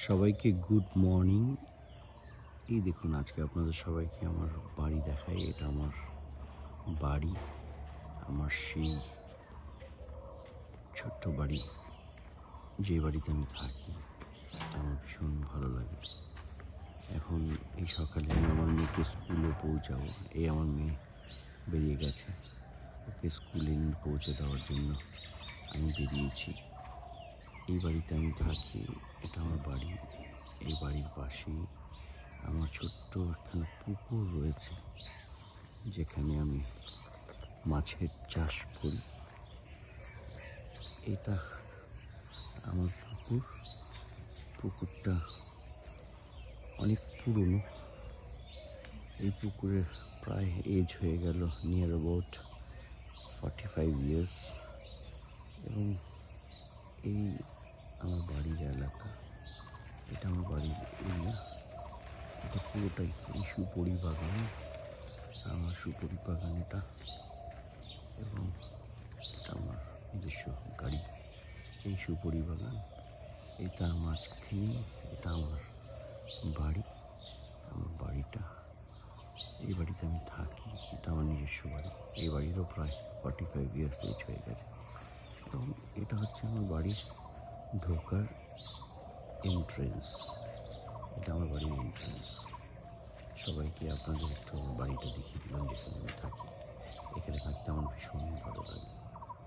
সবাইকে good morning. এই দেখুন, আজকে আপনাদের সবাইকে আমার বাড়ি দেখাই। এটা আমার বাড়ি, আমার সেই ছোট্ট বাড়ি, যে বাড়িতে আমি থাকি। আমার ভীষণ ভালো লাগে। এখন এই সকালে আমি আমার মেয়েকে স্কুলে পৌঁছাবো। এই আমার মেয়ে বেরিয়ে গেছে, ওকে স্কুলে নিয়ে পৌঁছে দেওয়ার জন্য আমি বেরিয়েছি। এই বাড়িতে আমি থাকি, এটা আমার বাড়ি। এই বাড়ির পাশেই আমার ছোট্ট একখানা পুকুর রয়েছে, যেখানে আমি মাছের চাষ করি। এটা আমার পুকুরটা অনেক পুরনো। এই পুকুরের প্রায় এজ হয়ে গেল নিয়ার অ্যাবাউট 45 ইয়ার্স। এবং এই আমার বাড়ির এলাকা, এটা আমার বাড়ির এরিয়া। এটা পুরোটাই এই সুপরি বাগান, আমার সুপরি বাগান এটা। এবং এটা আমার নিজস্ব গাড়ি। এই সুপরি বাগান, এই তার মাঝখানে এটা আমার বাড়ি। আমার বাড়িটা, এই বাড়িতে আমি থাকি, এটা আমার নিজস্ব বাড়ি। এই বাড়িরও প্রায় 45 ইয়ার্স এজ হয়ে গেছে। এবং এটা হচ্ছে আমার বাড়ির ঢোকার এন্ট্রেন্স। এটা আমার বাড়ির এন্ট্রেন্স। সবাইকে আপনাদের একটু আমার বাড়িটা দেখিয়ে দিলাম, যেখানে আমি থাকি। এখানে থাকতে আমার ভীষণ ভালো লাগে।